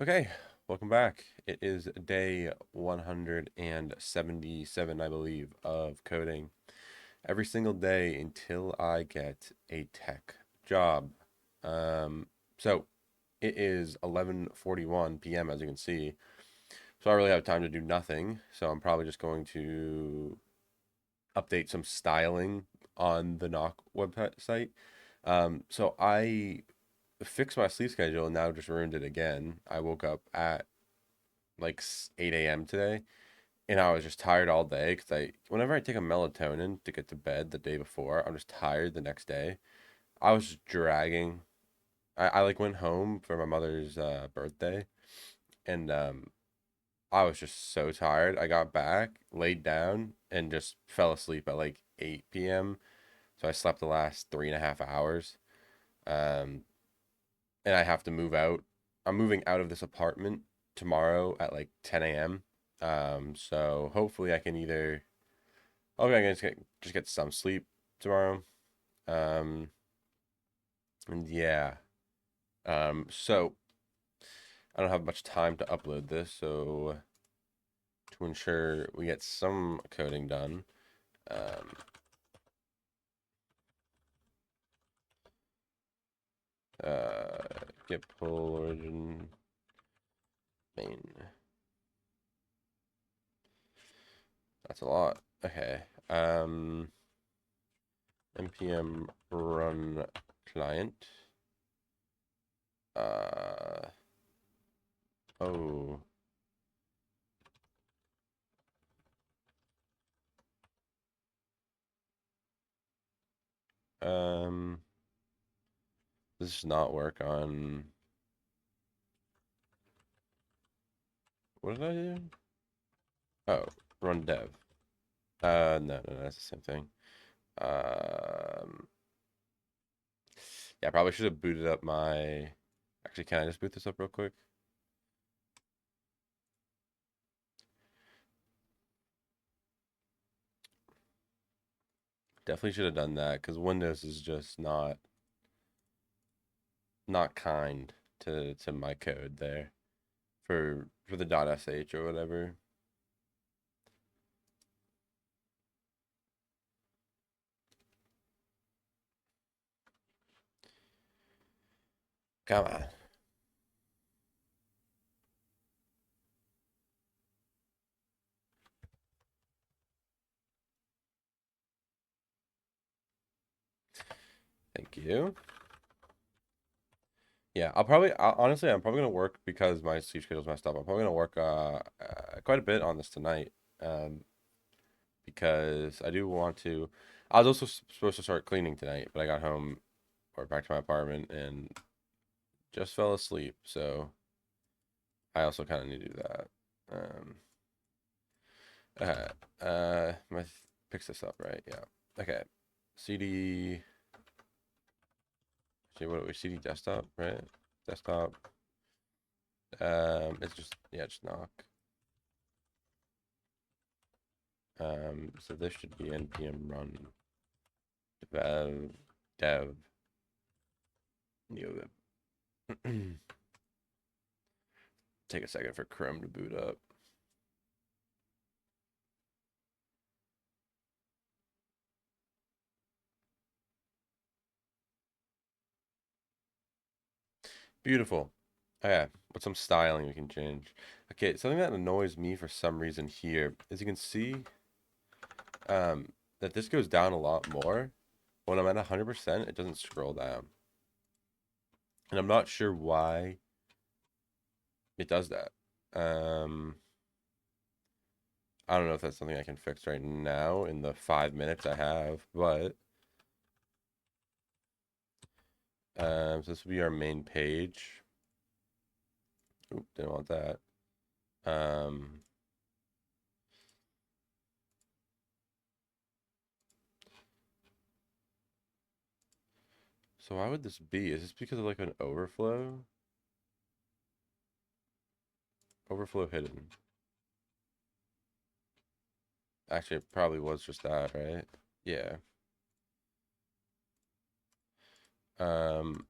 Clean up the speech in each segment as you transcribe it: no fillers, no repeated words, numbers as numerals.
Okay, welcome back. It is day 177, I believe, of coding every single day until I get a tech job. Um, so it is 11:41 p.m. as you can see. So I really have time to do nothing. So I'm probably just going to update some styling on the noque website. So I fixed my sleep schedule and now just ruined it again. I woke up at like 8 a.m. today, and I was just tired all day because whenever I take a melatonin to get to bed the day before, I'm just tired the next day. I was just dragging. I like went home for my mother's birthday, and I was just so tired. I got back, laid down, and just fell asleep at like 8 p.m. So I slept the last 3.5 hours. Um, and I have to move out. I'm moving out of this apartment tomorrow at like 10 a.m. So hopefully I can either okay, I can just get some sleep tomorrow. Um, and yeah. So I don't have much time to upload this, so to ensure we get some coding done, um, uh, get pull origin main. That's a lot. Okay. npm run client. Uh, oh, um, this does not work on, what did I do? Oh, run dev. No, that's the same thing. Um, yeah, I probably should have booted up my, actually, can I just boot this up real quick? Definitely should have done that because Windows is just not kind to my code there for the .sh or whatever. Come on. Thank you. Yeah, honestly, I'm probably gonna work because my sleep schedule's messed up. I'm probably gonna work quite a bit on this tonight, because I do want to. I was also supposed to start cleaning tonight, but I got home or back to my apartment and just fell asleep. So I also kind of need to do that. Um, okay, my picks this up right? Yeah. Okay. CD. See what we CD desktop, right? Desktop. It's just yeah, just knock. So this should be npm run dev neo. Take a second for Chrome to boot up. Beautiful. Okay, what's some styling we can change? Okay, something that annoys me for some reason here is you can see that this goes down a lot more. When I'm at 100%, it doesn't scroll down. And I'm not sure why it does that. Um, I don't know if that's something I can fix right now in the 5 minutes I have, but so this will be our main page. Oop, didn't want that. Um, so why would this be? Is this because of like an overflow? Overflow hidden. Actually, it probably was just that, right? Yeah. Um,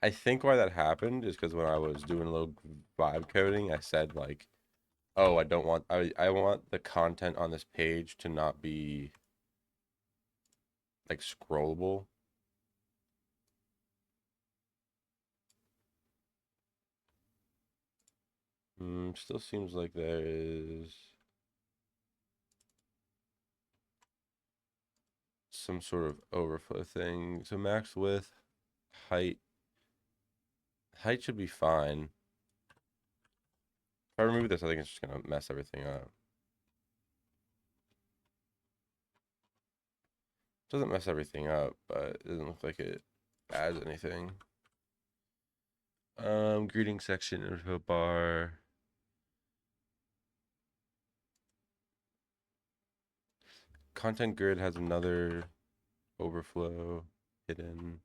I think why that happened is because when I was doing a little vibe coding, I said like, "Oh, I want the content on this page to not be like scrollable." Still seems like there is some sort of overflow thing. So max width, height, height should be fine. If I remove this, I think it's just gonna mess everything up. Doesn't mess everything up, but it doesn't look like it adds anything. Greeting section, info bar. Content grid has another overflow hidden.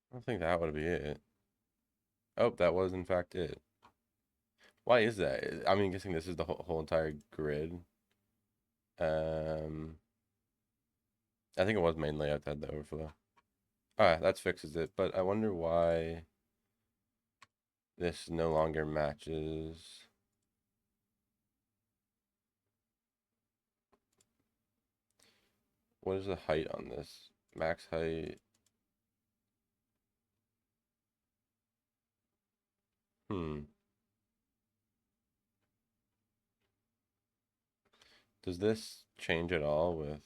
I don't think that would be it. Oh, that was in fact it. Why is that? I mean, guessing this is the whole entire grid. Um, I think it was main layout that had the overflow. Alright, that fixes it. But I wonder why this no longer matches. What is the height on this? Max height. Hmm. Does this change at all with...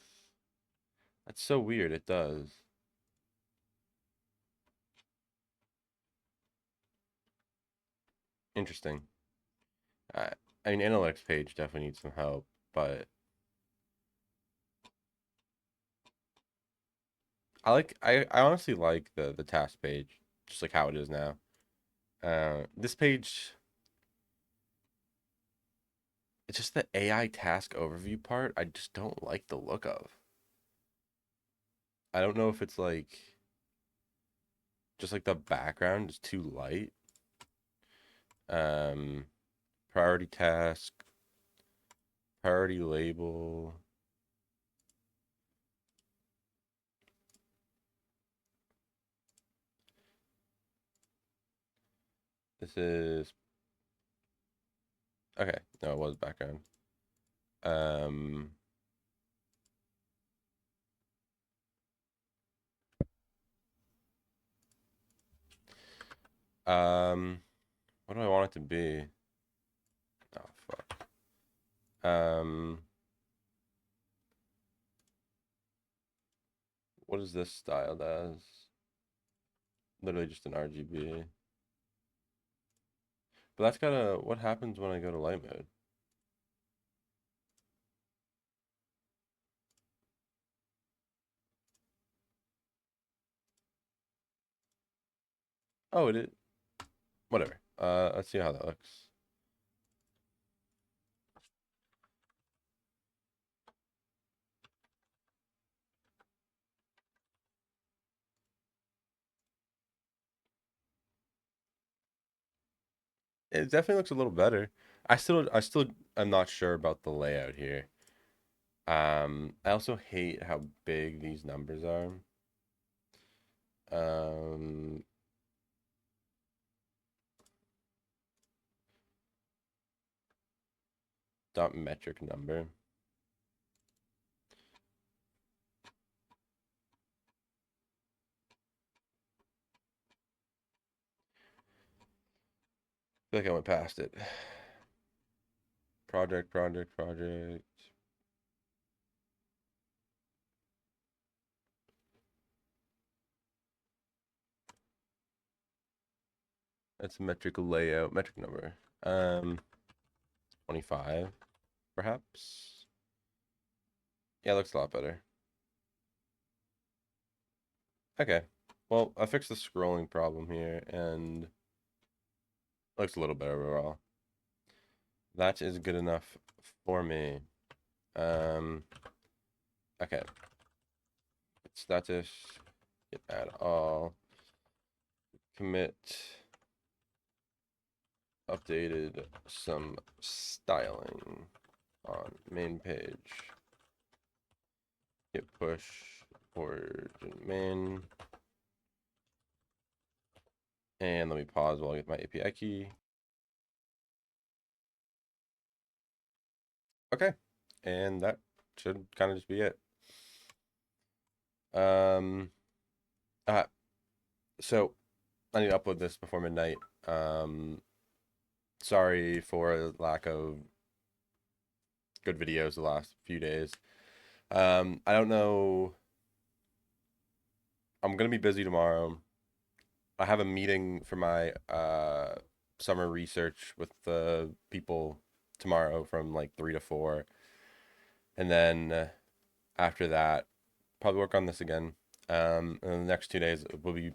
That's so weird. It does. Interesting. I, I mean, analytics page definitely needs some help, but I honestly like the task page, just like how it is now. This page, it's just the AI task overview part. I just don't like the look of. I don't know if it's like just like the background is too light. Um, priority task, priority label. This is okay. No, it was background. Um, um, what do I want it to be? Oh fuck. Um, what is this styled as? Literally just an RGB. But that's gotta. What happens when I go to light mode? Oh, it is. Whatever. Let's see how that looks. It definitely looks a little better. I still am not sure about the layout here. I also hate how big these numbers are. Um, dot metric number. I feel like I went past it. Project, project, project. That's a metric layout, metric number. 25, perhaps. Yeah, it looks a lot better. Okay. Well, I fixed the scrolling problem here, and it looks a little better overall. That is good enough for me. Um, okay. Status, git add all, commit, updated some styling on main page. Git push origin main. And let me pause while I get my API key. Okay. And that should kind of just be it. Um, uh, so I need to upload this before midnight. Sorry for lack of good videos the last few days. I don't know. I'm gonna be busy tomorrow. I have a meeting for my summer research with the people tomorrow from like 3 to 4, and then after that, probably work on this again. And the next 2 days will be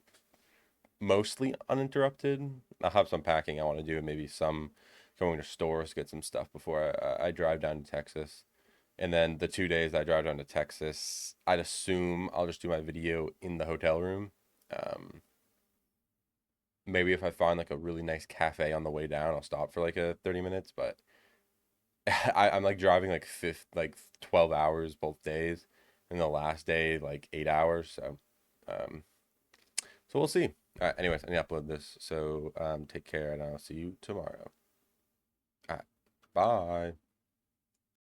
mostly uninterrupted. I'll have some packing I want to do, and maybe some going to stores, get some stuff before I drive down to Texas. And then the 2 days I drive down to Texas, I'd assume I'll just do my video in the hotel room. Um, Maybe if I find like a really nice cafe on the way down, I'll stop for like a 30 minutes. But I'm like driving like 12 hours both days, and the last day like 8 hours. Um, so we'll see. All right, anyways, I need to upload this. So take care, and I'll see you tomorrow. All right, bye.